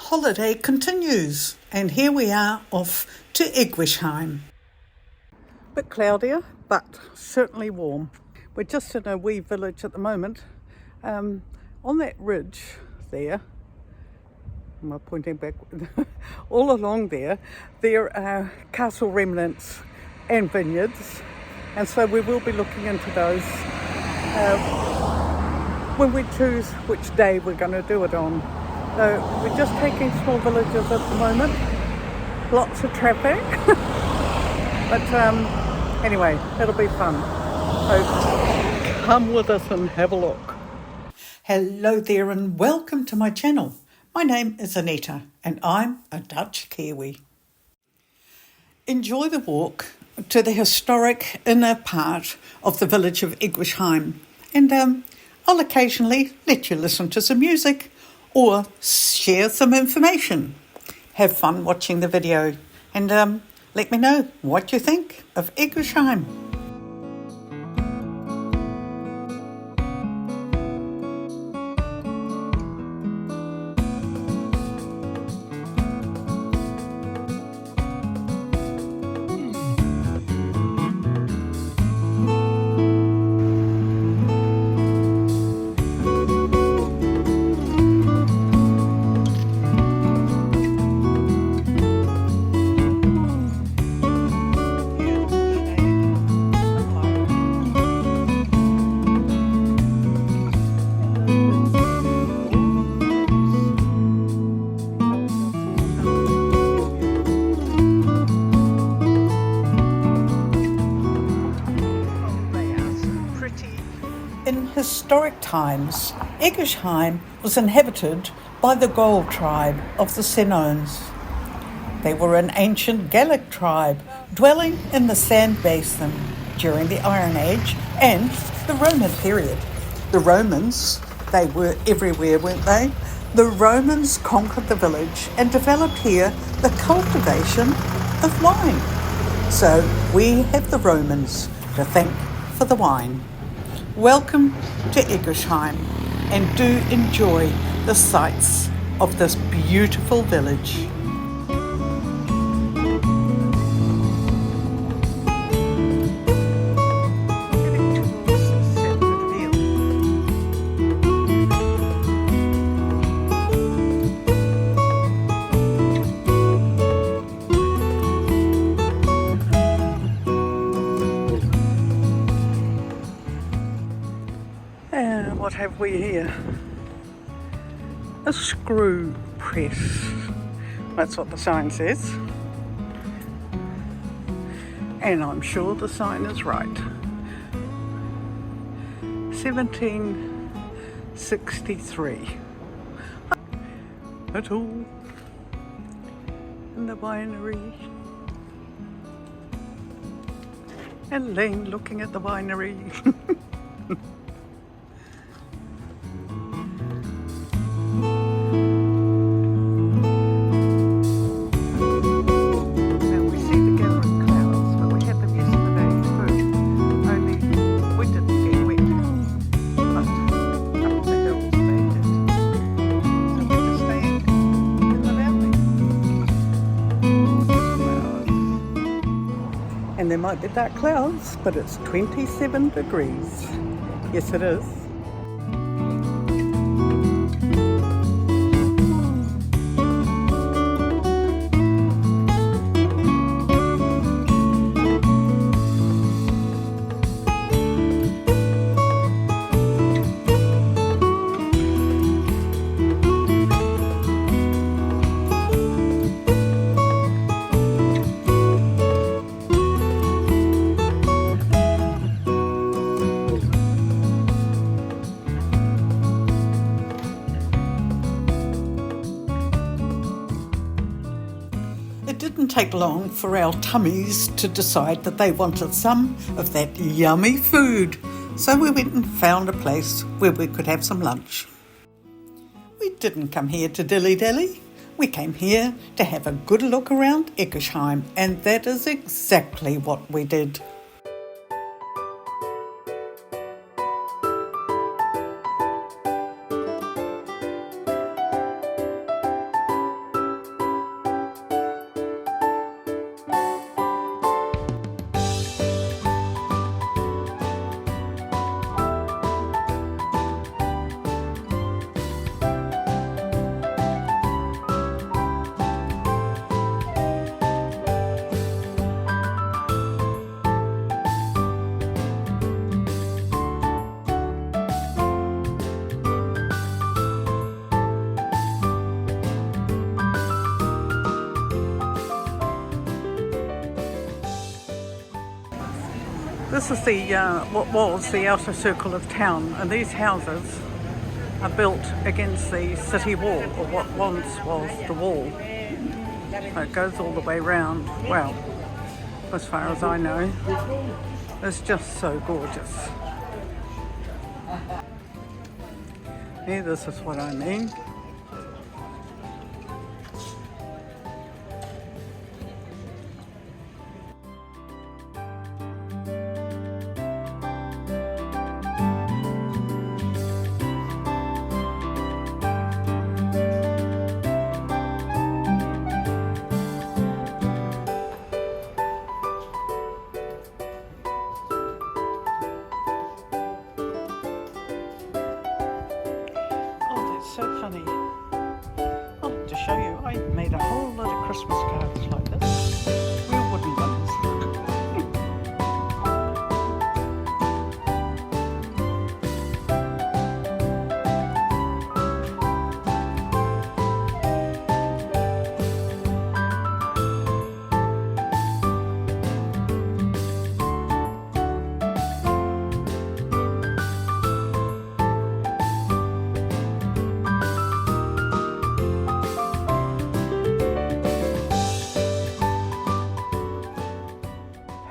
holiday continues, and here we are off to Eguisheim. Bit cloudier, but certainly warm. We're just in a wee village at the moment. On that ridge there, am I pointing back? All along there are castle remnants and vineyards, and so we will be looking into those when we choose which day we're going to do it on. So we're just taking small villages at the moment, lots of traffic, but anyway, it'll be fun. So come with us and have a look. Hello there and welcome to my channel. My name is Anita and I'm a Dutch-Kiwi. Enjoy the walk to the historic inner part of the village of Eguisheim, and I'll occasionally let you listen to some music or share some information. Have fun watching the video and let me know what you think of Eguisheim. In historic times, Eguisheim was inhabited by the Gaul tribe of the Senones. They were an ancient Gallic tribe dwelling in the sand basin during the Iron Age and the Roman period. The Romans, they were everywhere, weren't they? The Romans conquered the village and developed here the cultivation of wine. So we have the Romans to thank for the wine. Welcome to Eguisheim and do enjoy the sights of this beautiful village. What have we here? A screw press. That's what the sign says. And I'm sure the sign is right. 1763. At all. In the winery. And Lane looking at the winery. And there might be dark clouds, but it's 27 degrees. Yes, it is. It didn't take long for our tummies to decide that they wanted some of that yummy food. So we went and found a place where we could have some lunch. We didn't come here to dilly-dally. We came here to have a good look around Eguisheim, and that is exactly what we did. This is the what was the outer circle of town, and these houses are built against the city wall, or what once was the wall. So it goes all the way round. Well, as far as I know, it's just so gorgeous. Yeah, this is what I mean. So funny. I'll have to show you. I made a whole lot of Christmas cards like this. Real wooden ones.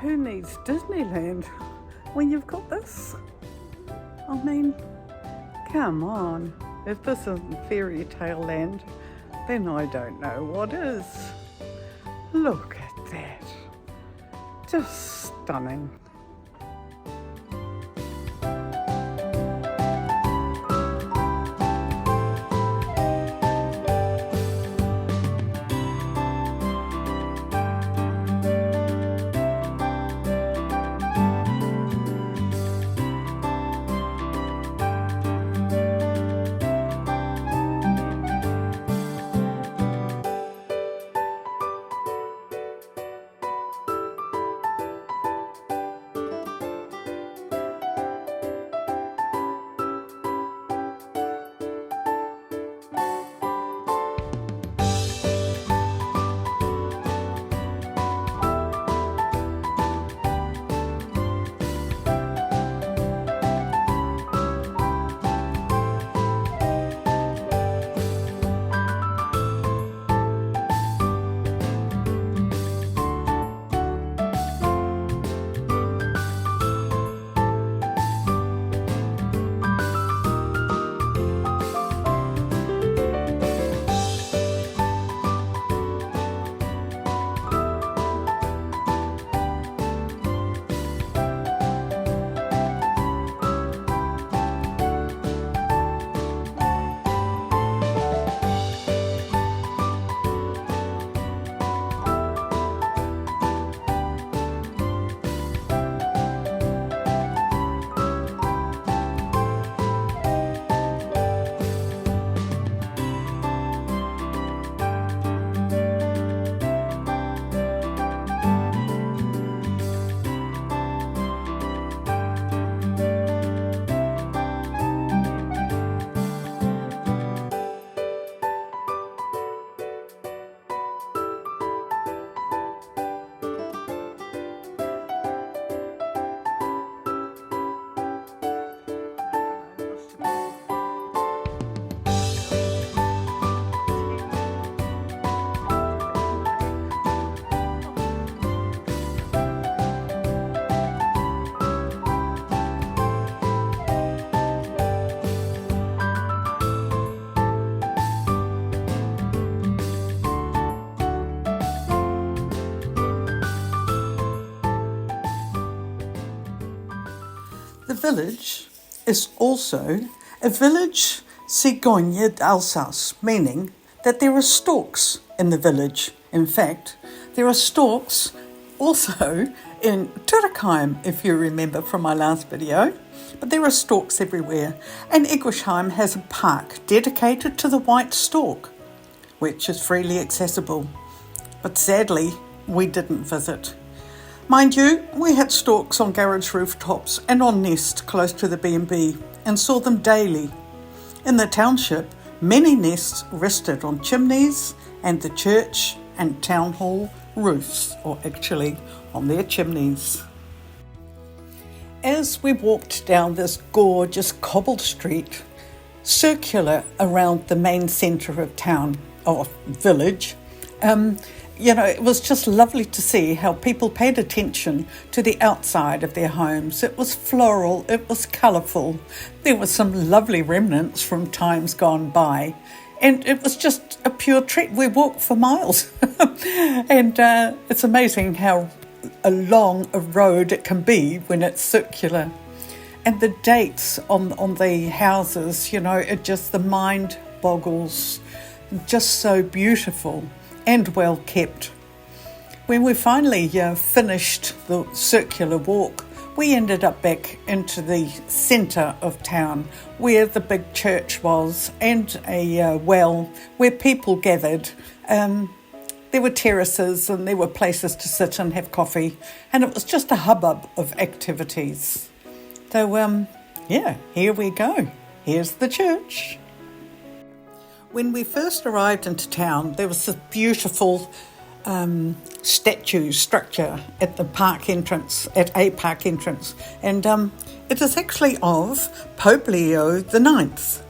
Who needs Disneyland when you've got this? I mean, come on. If this isn't fairy tale land, then I don't know what is. Look at that. Just stunning. The village is also a village cigogne d'Alsace, meaning that there are storks in the village. In fact, there are storks also in Eguisheim, if you remember from my last video. But there are storks everywhere, and Eguisheim has a park dedicated to the white stork, which is freely accessible. But sadly, we didn't visit. Mind you, we had storks on garage rooftops and on nests close to the B&B and saw them daily. In the township, many nests rested on chimneys and the church and town hall roofs, or actually on their chimneys. As we walked down this gorgeous cobbled street, circular around the main centre of town, or village, it was just lovely to see how people paid attention to the outside of their homes. It was floral, it was colourful. There were some lovely remnants from times gone by. And it was just a pure treat. We walked for miles. And it's amazing how long a road it can be when it's circular. And the dates on the houses, the mind boggles. Just so beautiful and well kept. When we finally finished the circular walk, we ended up back into the centre of town where the big church was and a well where people gathered. There were terraces and there were places to sit and have coffee, and it was just a hubbub of activities. So, here we go. Here's the church. When we first arrived into town, there was this beautiful statue structure at a park entrance, and it is actually of Pope Leo IX.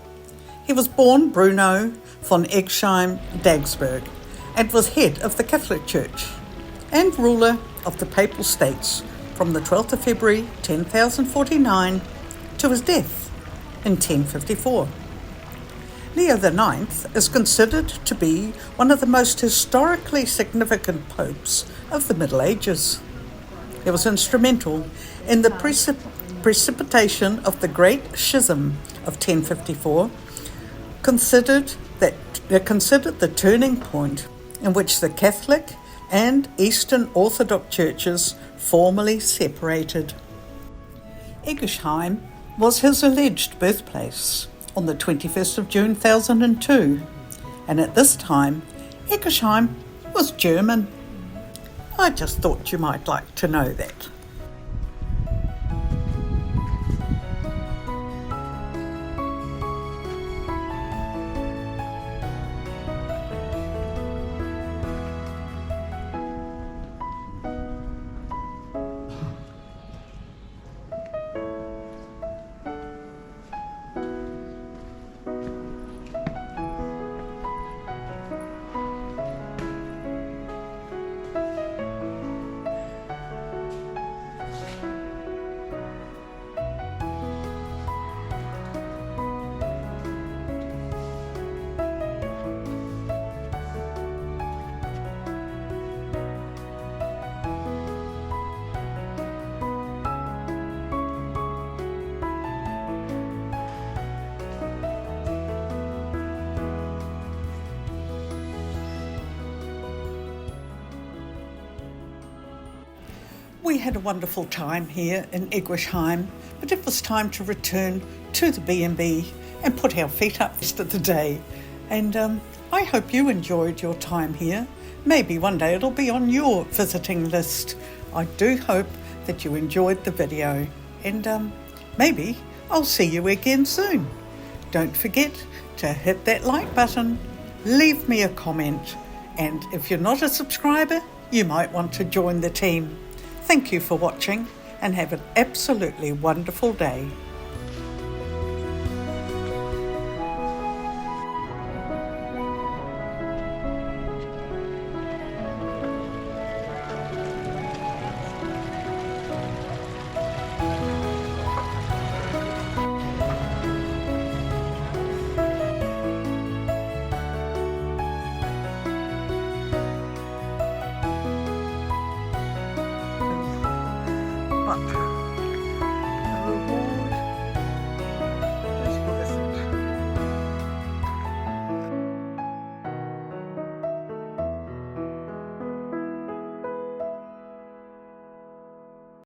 He was born Bruno von Eguisheim Dagsburg and was head of the Catholic Church and ruler of the Papal States from the 12th of February 1049 to his death in 1054. Leo IX is considered to be one of the most historically significant popes of the Middle Ages. He was instrumental in the precipitation of the Great Schism of 1054, considered the turning point in which the Catholic and Eastern Orthodox churches formally separated. Eguisheim was his alleged birthplace on the 21st of June 1002, and at this time Eguisheim was German. I just thought you might like to know that. We had a wonderful time here in Eguisheim, but it was time to return to the B&B and put our feet up for the day. And I hope you enjoyed your time here. Maybe one day it'll be on your visiting list. I do hope that you enjoyed the video, and maybe I'll see you again soon. Don't forget to hit that like button, leave me a comment, and if you're not a subscriber, you might want to join the team. Thank you for watching and have an absolutely wonderful day. But